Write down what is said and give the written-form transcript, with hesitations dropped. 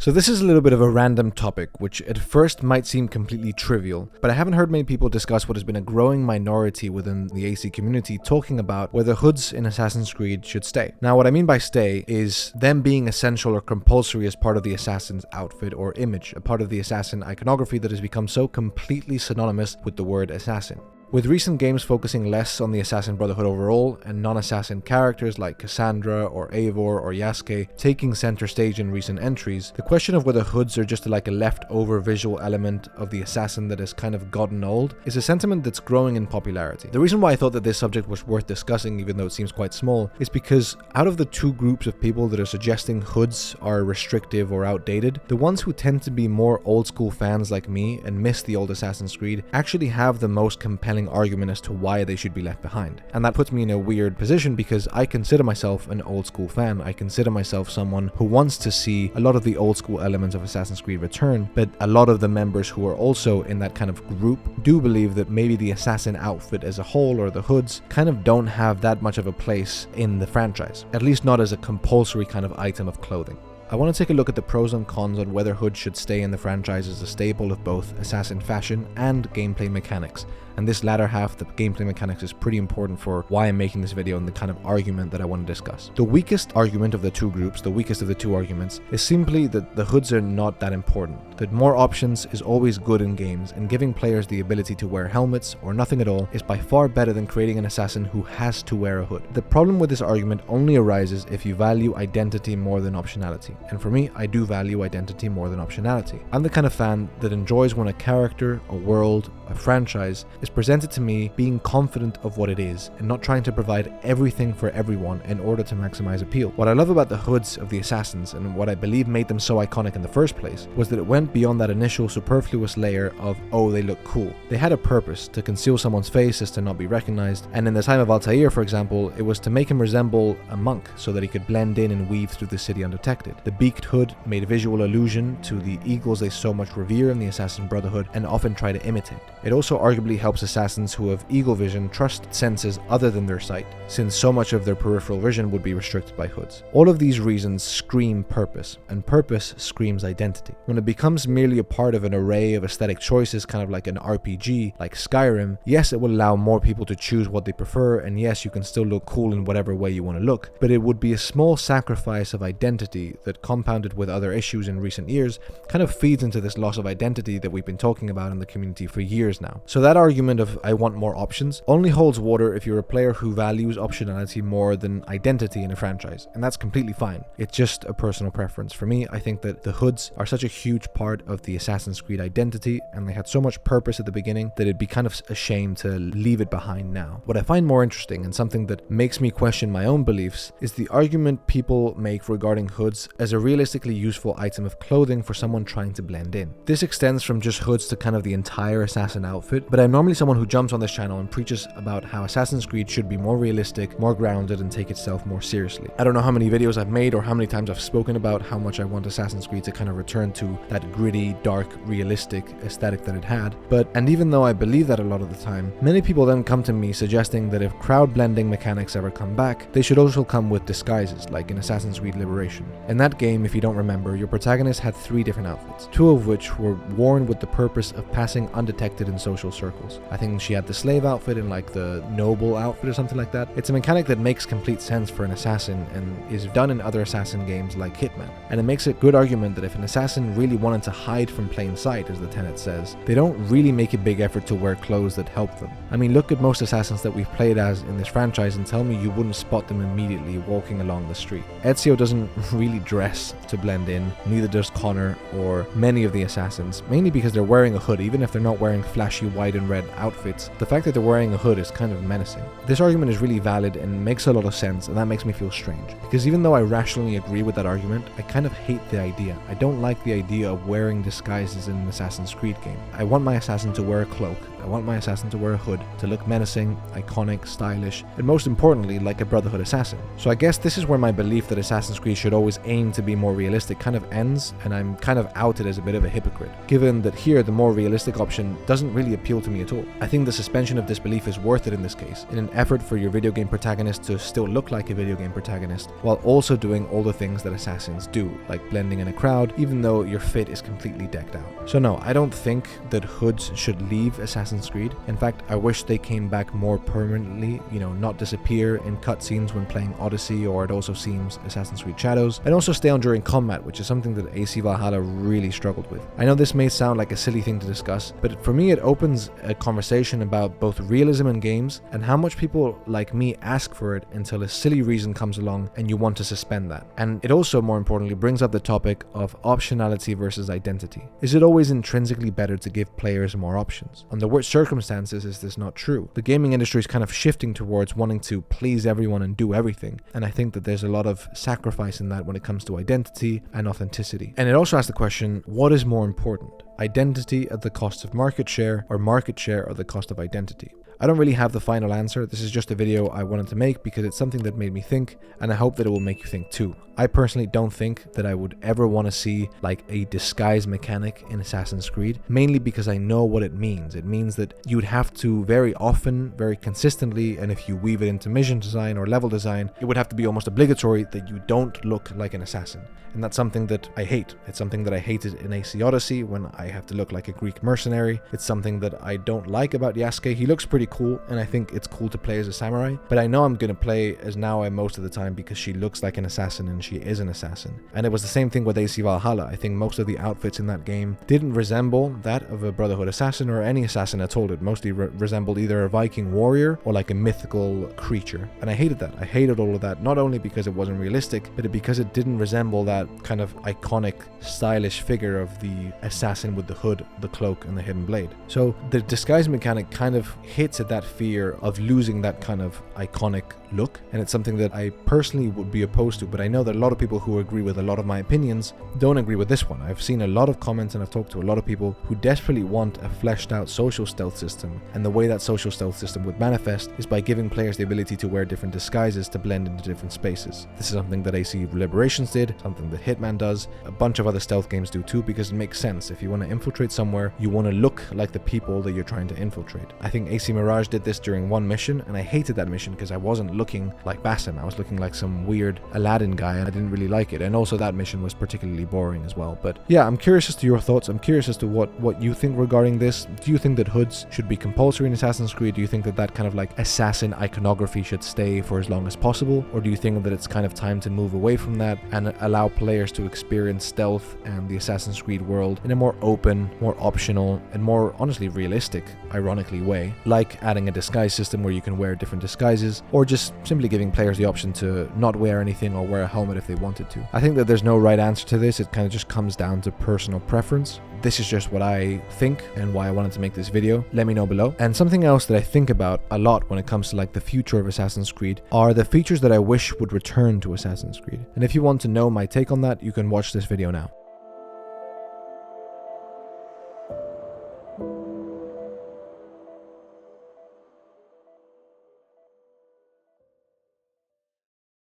So this is a little bit of a random topic, which at first might seem completely trivial, but I haven't heard many people discuss what has been a growing minority within the AC community talking about whether hoods in Assassin's Creed should stay. Now what I mean by stay is them being essential or compulsory as part of the assassin's outfit or image, a part of the assassin iconography that has become so completely synonymous with the word assassin. With recent games focusing less on the Assassin Brotherhood overall, and non-assassin characters like Cassandra or Eivor or Yasuke taking center stage in recent entries, the question of whether hoods are just like a leftover visual element of the assassin that has kind of gotten old is a sentiment that's growing in popularity. The reason why I thought that this subject was worth discussing, even though it seems quite small, is because out of the two groups of people that are suggesting hoods are restrictive or outdated, the ones who tend to be more old school fans like me and miss the old Assassin's Creed actually have the most compelling argument as to why they should be left behind. And that puts me in a weird position because I consider myself an old school fan. I consider myself someone who wants to see a lot of the old school elements of Assassin's Creed return, but a lot of the members who are also in that kind of group do believe that maybe the assassin outfit as a whole, or the hoods, kind of don't have that much of a place in the franchise, at least not as a compulsory kind of item of clothing. I want to take a look at the pros and cons on whether hoods should stay in the franchise as a staple of both assassin fashion and gameplay mechanics. And this latter half, the gameplay mechanics, is pretty important for why I'm making this video and the kind of argument that I want to discuss. The weakest argument of the two groups, the weakest of the two arguments, is simply that the hoods are not that important. That more options is always good in games, and giving players the ability to wear helmets or nothing at all is by far better than creating an assassin who has to wear a hood. The problem with this argument only arises if you value identity more than optionality. And for me, I do value identity more than optionality. I'm the kind of fan that enjoys when a character, a world, a franchise is presented to me being confident of what it is and not trying to provide everything for everyone in order to maximize appeal. What I love about the hoods of the assassins, and what I believe made them so iconic in the first place, was that it went beyond that initial superfluous layer of, oh, they look cool. They had a purpose: to conceal someone's face as to not be recognized, and in the time of Altair, for example, it was to make him resemble a monk so that he could blend in and weave through the city undetected. The beaked hood made visual allusion to the eagles they so much revere in the Assassin Brotherhood and often try to imitate. It also arguably helps assassins who have eagle vision trust senses other than their sight, since so much of their peripheral vision would be restricted by hoods. All of these reasons scream purpose, and purpose screams identity. When it becomes merely a part of an array of aesthetic choices, kind of like an RPG, like Skyrim, yes, it will allow more people to choose what they prefer, and yes, you can still look cool in whatever way you want to look, but it would be a small sacrifice of identity that, compounded with other issues in recent years, kind of feeds into this loss of identity that we've been talking about in the community for years now. So that argument of I want more options only holds water if you're a player who values optionality more than identity in a franchise, and that's completely fine. It's just a personal preference. For me, I think that the hoods are such a huge part of the Assassin's Creed identity, and they had so much purpose at the beginning that it'd be kind of a shame to leave it behind now. What I find more interesting, and something that makes me question my own beliefs, is the argument people make regarding hoods as a realistically useful item of clothing for someone trying to blend in. This extends from just hoods to kind of the entire assassin outfit, but I'm normally someone who jumps on this channel and preaches about how Assassin's Creed should be more realistic, more grounded, and take itself more seriously. I don't know how many videos I've made or how many times I've spoken about how much I want Assassin's Creed to kind of return to that gritty, dark, realistic aesthetic that it had, and even though I believe that a lot of the time, many people then come to me suggesting that if crowd blending mechanics ever come back, they should also come with disguises, like in Assassin's Creed Liberation. In that game, if you don't remember, your protagonist had 3 different outfits, 2 of which were worn with the purpose of passing undetected in social circles. I think she had the slave outfit and like the noble outfit or something like that. It's a mechanic that makes complete sense for an assassin and is done in other assassin games like Hitman. And it makes a good argument that if an assassin really wanted to hide from plain sight, as the tenet says, they don't really make a big effort to wear clothes that help them. I mean, look at most assassins that we've played as in this franchise and tell me you wouldn't spot them immediately walking along the street. Ezio doesn't really dress to blend in, neither does Connor or many of the assassins, mainly because they're wearing a hood. Even if they're not wearing flashy white and red outfits, the fact that they're wearing a hood is kind of menacing. This argument is really valid and makes a lot of sense, and that makes me feel strange, because even though I rationally agree with that argument, I kind of hate the idea. I don't like the idea of wearing disguises in an Assassin's Creed game. I want my assassin to wear a cloak, I want my assassin to wear a hood, to look menacing, iconic, stylish, and most importantly, like a Brotherhood assassin. So I guess this is where my belief that Assassin's Creed should always aim to be more realistic kind of ends, and I'm kind of outed as a bit of a hypocrite, given that here the more realistic option doesn't really appeal to me at all. cool. I think the suspension of disbelief is worth it in this case, in an effort for your video game protagonist to still look like a video game protagonist, while also doing all the things that assassins do, like blending in a crowd, even though your fit is completely decked out. So no, I don't think that hoods should leave Assassin's Creed. In fact, I wish they came back more permanently, not disappear in cutscenes when playing Odyssey, or it also seems Assassin's Creed Shadows, and also stay on during combat, which is something that AC Valhalla really struggled with. I know this may sound like a silly thing to discuss, but for me it opens a conversation about both realism in games and how much people like me ask for it until a silly reason comes along and you want to suspend that. And it also, more importantly, brings up the topic of optionality versus identity. Is it always intrinsically better to give players more options? Under what circumstances is this not true? The gaming industry is kind of shifting towards wanting to please everyone and do everything, and I think that there's a lot of sacrifice in that when it comes to identity and authenticity. And it also asks the question, what is more important? Identity at the cost of market share, or market share at the cost of identity? I don't really have the final answer. This is just a video I wanted to make because it's something that made me think, and I hope that it will make you think too. I personally don't think that I would ever want to see like a disguise mechanic in Assassin's Creed, mainly because I know what it means. It means that you would have to very often, very consistently, and if you weave it into mission design or level design, it would have to be almost obligatory that you don't look like an assassin. And that's something that I hate. It's something that I hated in AC Odyssey when I have to look like a Greek mercenary. It's something that I don't like about Yasuke. He looks pretty cool, and I think it's cool to play as a samurai, but I know I'm gonna play as Naoe most of the time because she looks like an assassin and she is an assassin. And it was the same thing with AC Valhalla. I think most of the outfits in that game didn't resemble that of a Brotherhood assassin or any assassin at all. It mostly resembled either a Viking warrior or like a mythical creature. And I hated that. I hated all of that, not only because it wasn't realistic, but because it didn't resemble that kind of iconic, stylish figure of the assassin with the hood, the cloak, and the hidden blade. So the disguise mechanic kind of hits at that fear of losing that kind of iconic look, and it's something that I personally would be opposed to, but I know that a lot of people who agree with a lot of my opinions don't agree with this one. I've seen a lot of comments and I've talked to a lot of people who desperately want a fleshed out social stealth system, and the way that social stealth system would manifest is by giving players the ability to wear different disguises to blend into different spaces. This is something that AC Liberations did, something that Hitman does, a bunch of other stealth games do too, because it makes sense. If you want to infiltrate somewhere, you want to look like the people that you're trying to infiltrate. I think AC Mirage did this during one mission, and I hated that mission because I wasn't looking like Basim. I was looking like some weird Aladdin guy, and I didn't really like it. And also that mission was particularly boring as well. But yeah, I'm curious as to your thoughts. I'm curious as to what you think regarding this. Do you think that hoods should be compulsory in Assassin's Creed? Do you think that that kind of like assassin iconography should stay for as long as possible? Or do you think that it's kind of time to move away from that and allow players to experience stealth and the Assassin's Creed world in a more open, more optional, and more honestly realistic, ironically, way, like adding a disguise system where you can wear different disguises, or just simply giving players the option to not wear anything or wear a helmet if they wanted to? I think that there's no right answer to this. It kind of just comes down to personal preference. This is just what I think and why I wanted to make this video. Let me know below. And something else that I think about a lot when it comes to like the future of Assassin's Creed are the features that I wish would return to Assassin's Creed. And if you want to know my take on that, you can watch this video now.